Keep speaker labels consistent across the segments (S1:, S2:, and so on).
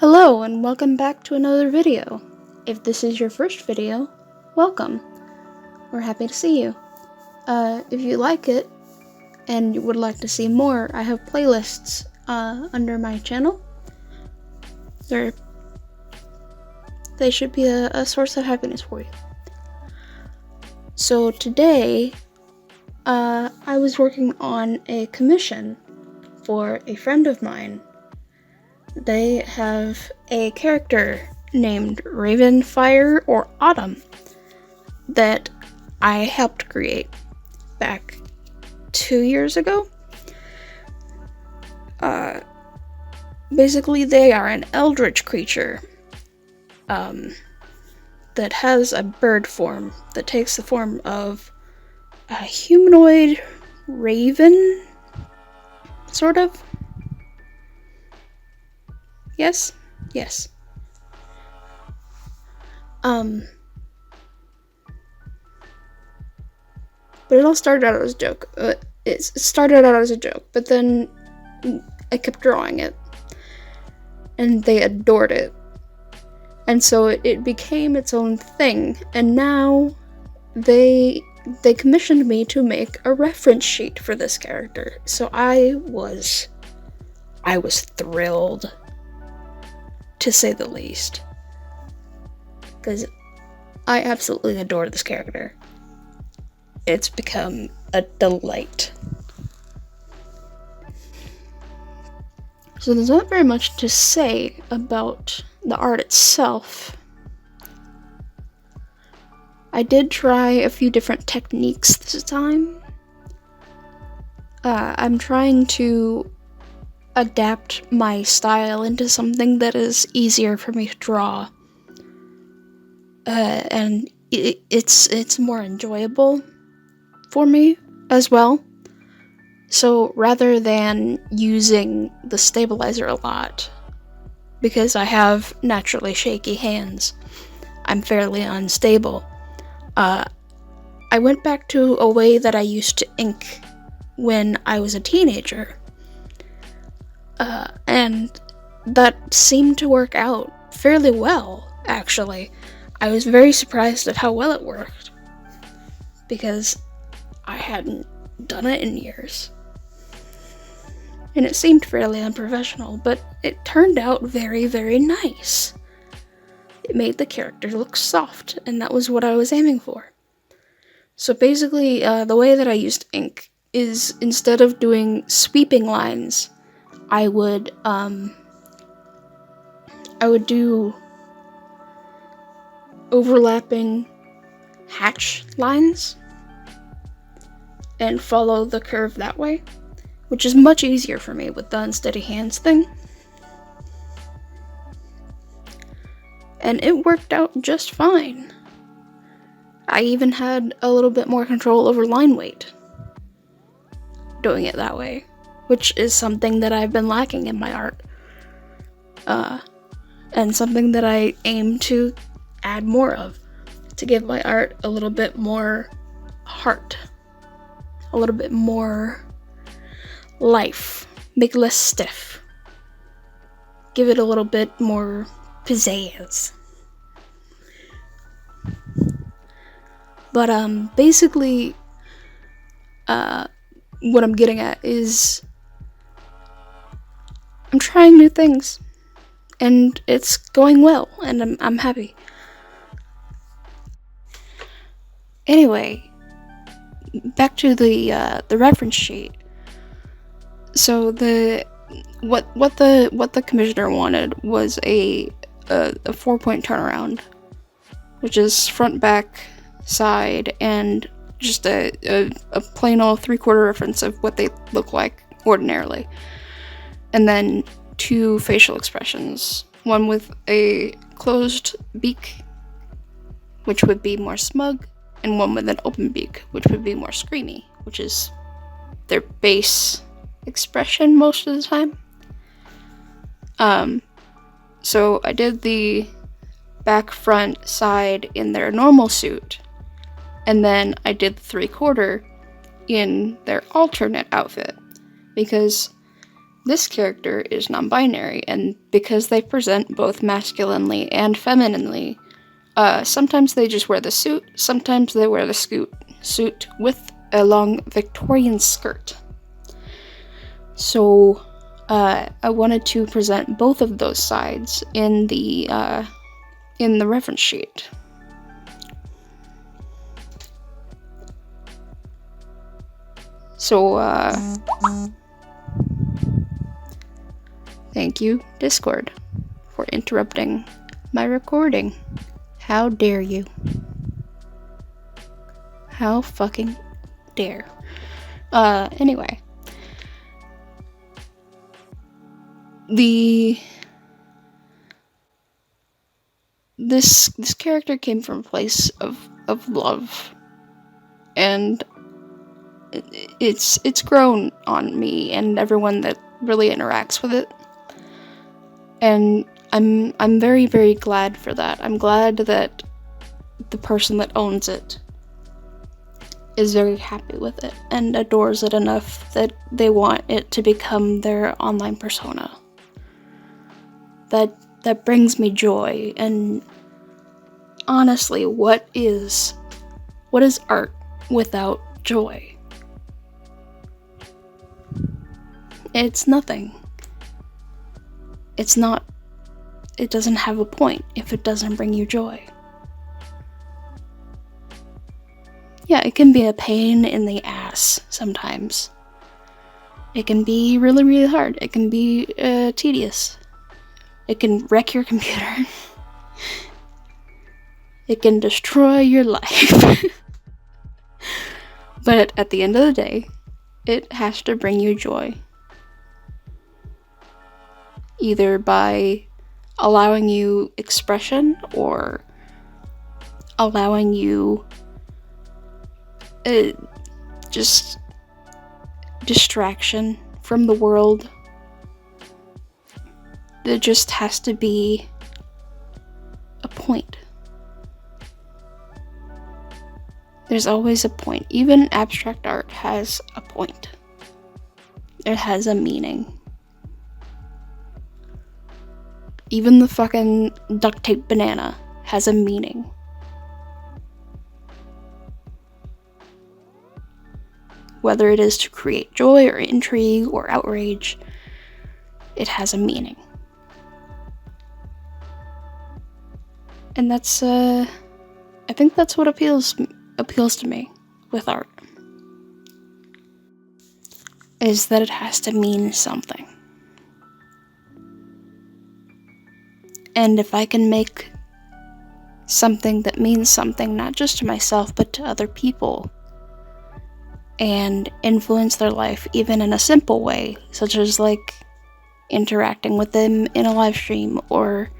S1: Hello and welcome back to another video. If this is your first video, welcome. We're happy to see you. If you like it and you would like to see more, I have playlists under my channel. They should be a source of happiness for you. So today, I was working on a commission for a friend of mine. They have a character named Raven, Fire, or Autumn that I helped create back 2 years ago. Basically, they are an eldritch creature that has a bird form that takes the form of a humanoid raven, sort of. Yes? Yes. But it all started out as a joke. It started out as a joke, but then I kept drawing it. And they adored it. And so it became its own thing. And now they commissioned me to make a reference sheet for this character. So I was thrilled, to say the least, because I absolutely adore this character. It's become a delight. So there's not very much to say about the art itself. I did try a few different techniques this time. I'm trying to adapt my style into something that is easier for me to draw, and it's more enjoyable for me as well. So rather than using the stabilizer a lot, because I have naturally shaky hands, I'm fairly unstable, I went back to a way that I used to ink when I was a teenager. And that seemed to work out fairly well, actually. I was very surprised at how well it worked, because I hadn't done it in years. And it seemed fairly unprofessional, but it turned out very, very nice. It made the character look soft, and that was what I was aiming for. So basically, the way that I used ink is, instead of doing sweeping lines, I would do overlapping hatch lines and follow the curve that way, which is much easier for me with the unsteady hands thing. And it worked out just fine. I even had a little bit more control over line weight doing it that way, which is something that I've been lacking in my art, and something that I aim to add more of, to give my art a little bit more heart, a little bit more life, make it less stiff, give it a little bit more pizzazz. But basically, what I'm getting at is I'm trying new things, and it's going well, and I'm happy. Anyway, back to the reference sheet. So what the commissioner wanted was a 4-point turnaround, which is front, back, side, and just a plain old 3/4 reference of what they look like ordinarily. And then 2 facial expressions, one with a closed beak, which would be more smug, and one with an open beak, which would be more screamy, which is their base expression most of the time. So I did the back, front, side in their normal suit, and then I did the 3/4 in their alternate outfit, because this character is non-binary, and because they present both masculinely and femininely, sometimes they just wear the suit, sometimes they wear the suit with a long Victorian skirt. So, I wanted to present both of those sides in the reference sheet. So, thank you, Discord, for interrupting my recording. How dare you? How fucking dare. Anyway. This character came from a place of love, and it's grown on me and everyone that really interacts with it, and I'm very, very glad for that. I'm glad that the person that owns it is very happy with it and adores it enough that they want it to become their online persona. That brings me joy. And honestly, what is art without joy? It's nothing. It's not. It doesn't have a point if it doesn't bring you joy. Yeah, it can be a pain in the ass sometimes. It can be really, really hard. It can be tedious. It can wreck your computer. It can destroy your life. But at the end of the day, it has to bring you joy. Either by allowing you expression or allowing you just distraction from the world. There just has to be a point. There's always a point. Even abstract art has a point. It has a meaning. Even the fucking duct tape banana has a meaning. Whether it is to create joy or intrigue or outrage, it has a meaning. And that's, I think that's what appeals to me with art. Is that it has to mean something. And if I can make something that means something, not just to myself, but to other people, and influence their life even in a simple way, such as like interacting with them in a live stream, or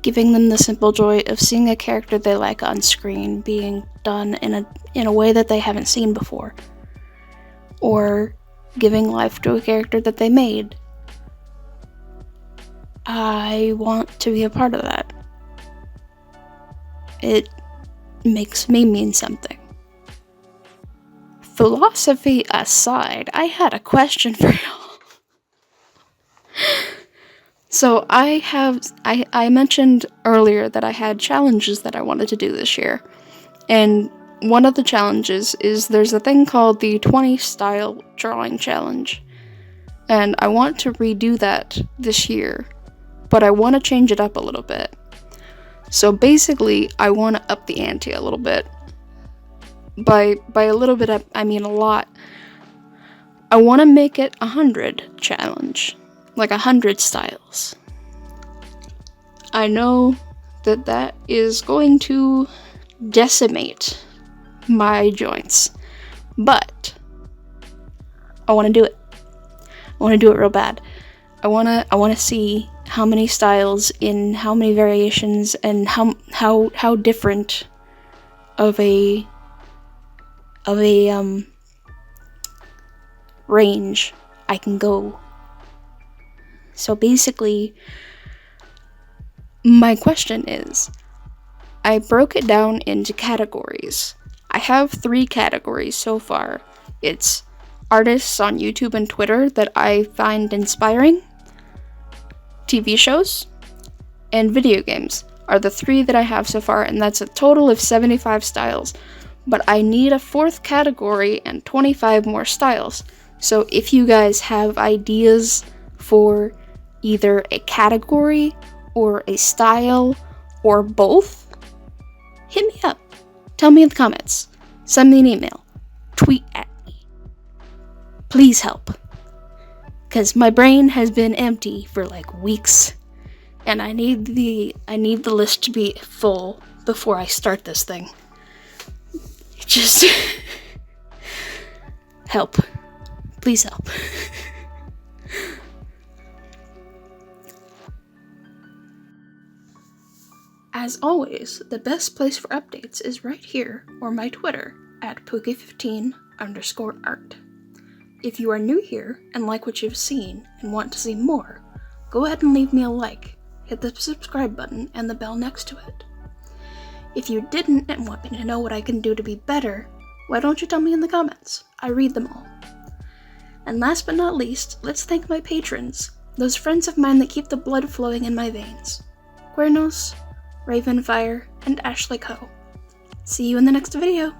S1: giving them the simple joy of seeing a character they like on screen being done in a way that they haven't seen before, or giving life to a character that they made. I want to be a part of that. It makes me mean something. Philosophy aside, I had a question for y'all. So I mentioned earlier that I had challenges that I wanted to do this year. And one of the challenges is there's a thing called the 20 style drawing challenge. And I want to redo that this year, but I want to change it up a little bit. So basically, I want to up the ante a little bit. By a little bit, I mean a lot. I want to make it 100 challenge. Like 100 styles. I know that is going to decimate my joints, but I want to do it. I want to do it real bad. I want to see how many styles in how many variations and how different of a range I can go. So basically, my question is, I broke it down into categories. I have 3 categories so far. It's artists on YouTube and Twitter that I find inspiring. TV shows and video games are the 3 that I have so far, and that's a total of 75 styles. But I need a 4th category and 25 more styles. So if you guys have ideas for either a category or a style or both, hit me up. Tell me in the comments. Send me an email. Tweet at me. Please help. Because my brain has been empty for like weeks, and I need the list to be full before I start this thing. Just help. Please help. As always, the best place for updates is right here or my Twitter at Pookie15_art. If you are new here and like what you've seen and want to see more, go ahead and leave me a like, hit the subscribe button and the bell next to it. If you didn't and want me to know what I can do to be better, why don't you tell me in the comments? I read them all. And last but not least, let's thank my patrons, those friends of mine that keep the blood flowing in my veins. Cuernos, Ravenfire, and Ashley Coe. See you in the next video.